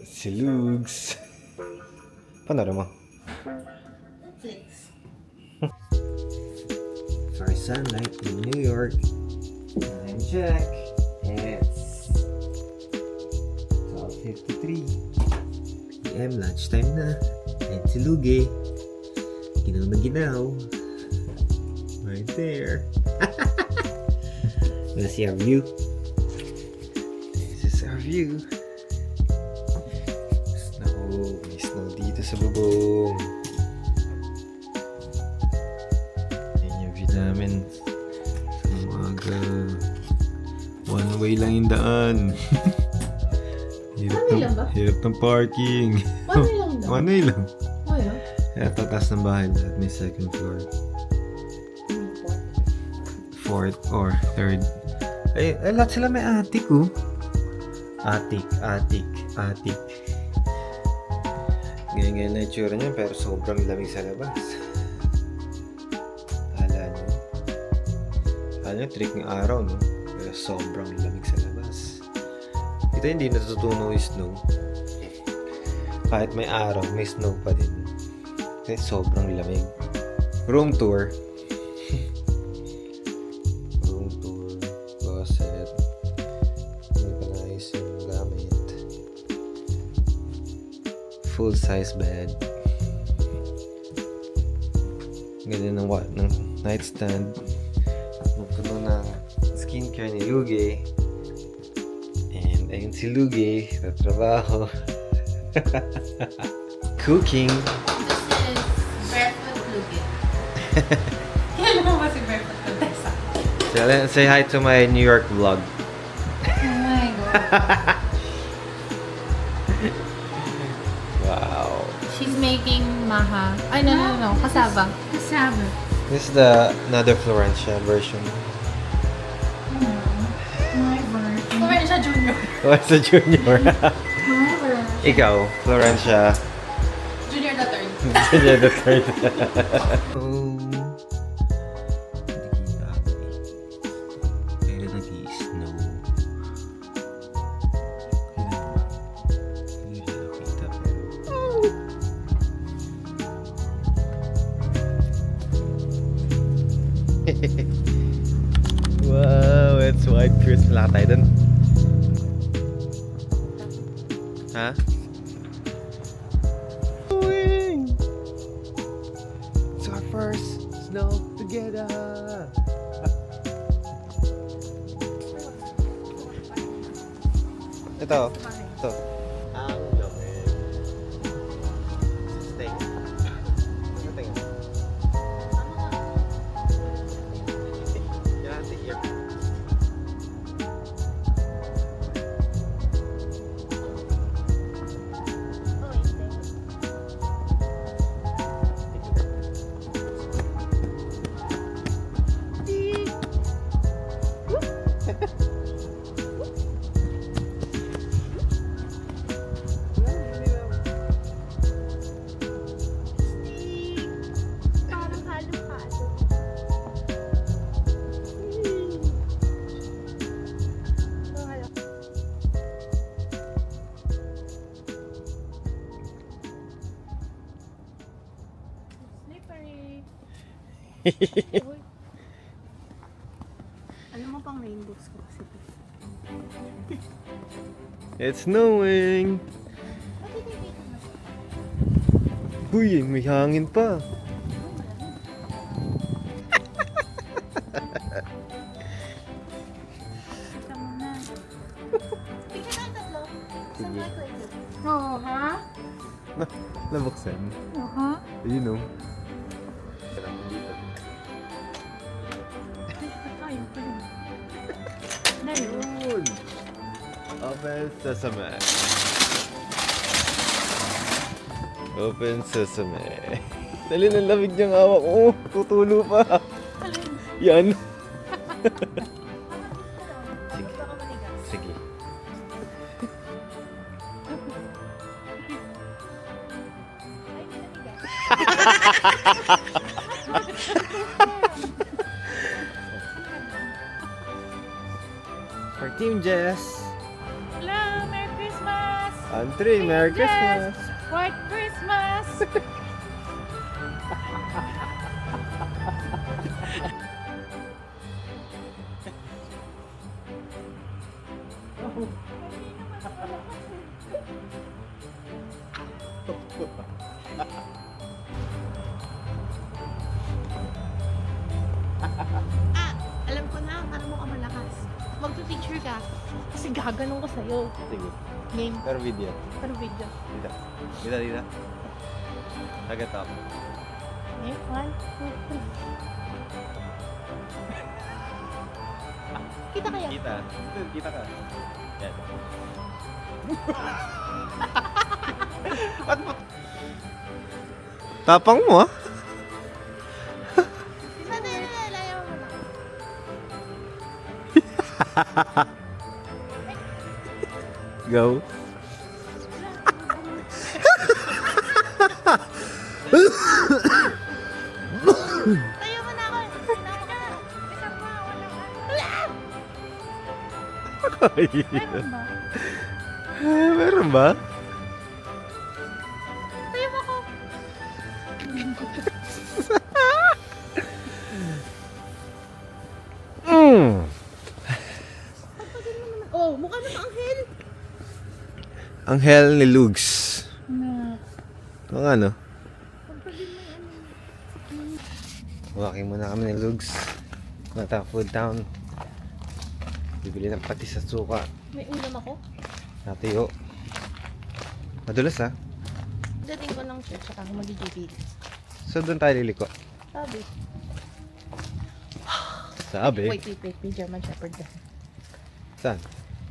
Si Lugs. Panaro mo? Netflix. First sunlight in New York. Time check. It's 12:53 PM. Lunchtime na. And si Lugi. Ginaw na ginaw. Right there. Wanna see our view? This is our view. Snow. May snow dito sa bubong. Yan yung view namin sa umaga. One way lang yung daan. One way lang ba? Hirap ng parking. One way lang daw. One way lang. Oh, yeah. Kaya tatas ng bahay lahat may second floor. Fourth or third. Ay lahat sila may attic, oh. Attic. Ganyan na itsura niya, pero sobrang lamig sa labas. Kala nyo, trick ng araw, no? Pero sobrang lamig sa labas. Ito hindi natutunaw yung snow. Kahit may araw, may snow pa din. Kasi sobrang lamig. Room tour. Room tour. Closet. Hindi pa naayos yung gamit. Full size bed. Ganda ng nightstand. Magpuno ng skincare ni Lugi. And ayun si Lugi sa trabaho. Cooking. Barefoot Lugi. Kailan mo ba si Barefoot Contessa? Say hi to my New York vlog. Oh my God. Wow. She's making maha. Ay, no. Cassava. Cassava. This is the another Florencia version. My version. Florencia Junior. What's the junior? My version. Ikaw, Florencia. Junior the third. Junior the third. Oh. Kaya nag-i-snow. Hindi siya nakita pero... Wow, it's white Christmas. Wala tayo dun. Ha? It's our first snow together. Ito. Ang lamig. Stay. Ano tingin? Yan natin here. Parang halo-halo. Slippery. Uy. Alam mo pang rainbows ko kasi. It's snowing. Uy, may hangin pa. Tama na. Tingnan ang tatlo. Isang Sige. like like it. Oo, ha? Nabuksan. Oo. Ayun o. Ay, pala. Ayun. Open sesame. Open sesame. Dali ng lamig niyang hawak. Oh, tutulo pa. Yan. Sige. Baka manigas. Sige. Ay, hindi nanigas. For Team Jess. Hello, Merry Andre, Merry Christmas! White Christmas! Alam ko na, para mo ka malakas. Magpipicture ka. Kasi gaganong ko sa'yo. Sige. Game. Pero video. Pero video. Dito. Dito. Agad ako. Okay, 1, 2, 3. Kita kaya? Kita. Kita ka. Yan. Ba't mo? Tapang mo ah. Isa na yun, layo mo na. Go. Tayo mo na ako. Tayo ka. Isang pa, walang Meron ba? Meron ba? Tayo mo ako. Oh, mukha na anghel. Anghel ni Lugs. Na. Ang ano? Walking muna kami ni Lugs. Nata Food Town. Bibili ng patis at suka. May ulam ako. Natiyo. Madulas ha? Dating ko ng church, saka ako mag-JPD. So doon tayo liliko. Sabi. Sabi? Wait. May German Shepherd ka. Saan?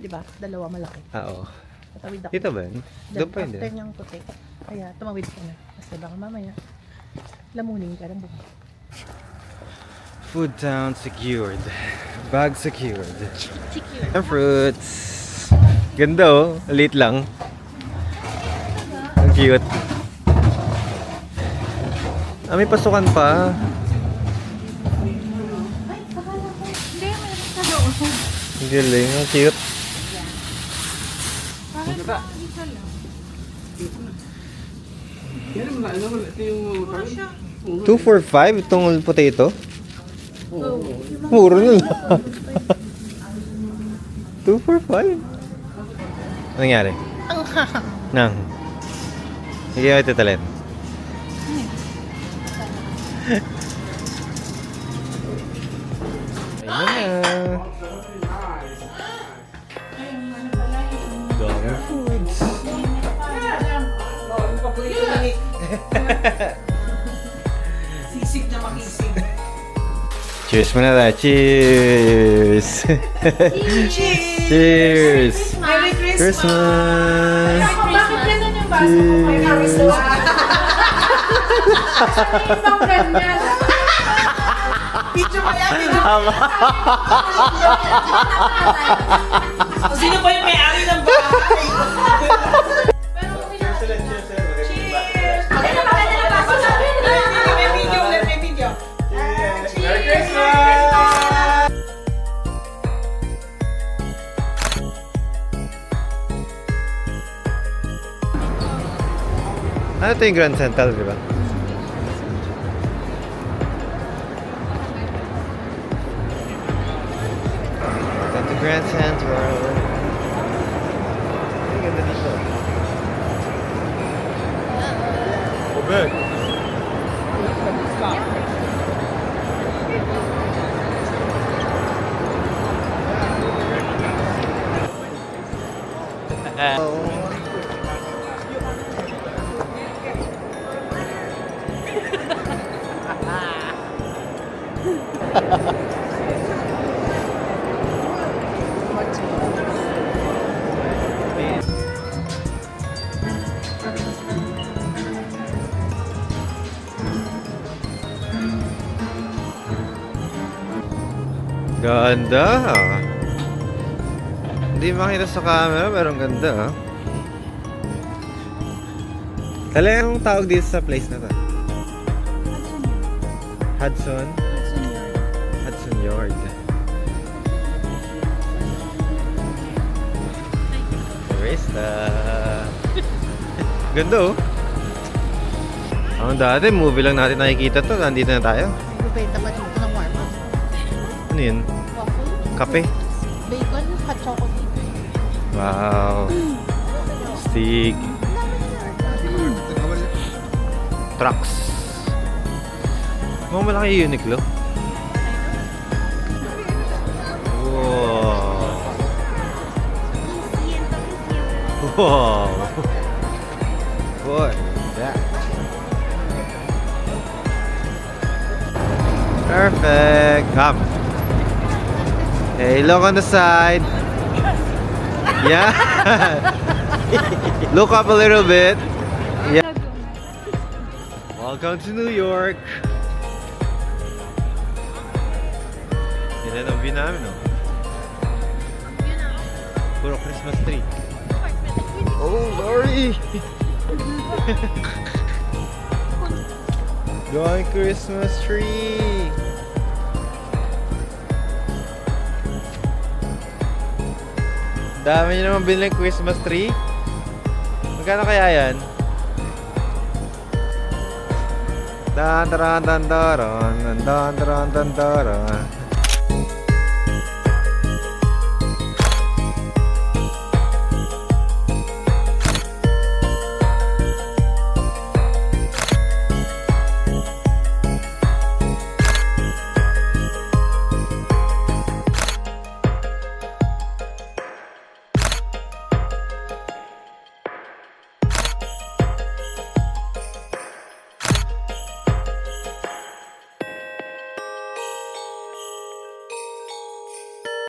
Diba? Dalawa malaki. Ah, oo. Tatawid ako. Dito ba yun? Doon pa yun After din. niyang puti. Kaya tumawid ka na. Kasi baka mamaya, lamunin ka ng buka. Food Town secured. Bag secured. Secure. And fruits. Ganda oh. Late lang. Ang cute. Ah, may pasukan pa. Hindi, meron sa loob. Ang galing. Ang cute. Yan naman, ano naman, ito yung Puro siya. 245 itong potato. Muro na lang. 245. Ano nangyari? Ang haha. Nang. Hindi ako ititalin. Ayun na. Dami foods. sisig na makisig. Cheers muna tayo. Cheers! Cheers! Merry Christmas! Bakit ganun yung baso mo? May kariswa. Isang ganyan. Video pa yan. Sino ba yung may-ari ng bahay? Cheers! Maganda na baso namin. May video, may video. Merry Christmas! Ano ito yung Grand Central, di ba? Ito yung Grand Central. Ay, ganda dito. Ubek! Ganda. Hindi makita sa camera pero ang ganda ah. Talagang tawag dito sa place na to? Hudson? Hudson Yard. Where's the... Ganda oh. Ang dati, movie lang natin nakikita to. Nandito na tayo. Nagbibenta pa dito ng warm-up. Ano yun? Waffle, Kape. bacon, hot chocolate. Wow. Stig. Trucks. Mga malaki yung Uniqlo. Wow. Wow. Boy, that. Perfect. Come. Hey, look on the side. Yeah. Look up a little bit. Yeah. Welcome to New York. Yan ang view namin, no? Puro Christmas tree. Oh, Lori! Going Christmas tree! Dami nyo naman binili ng Christmas tree. Magkano kaya yan? Dan dan dan dan dan dan dan dan dan dan.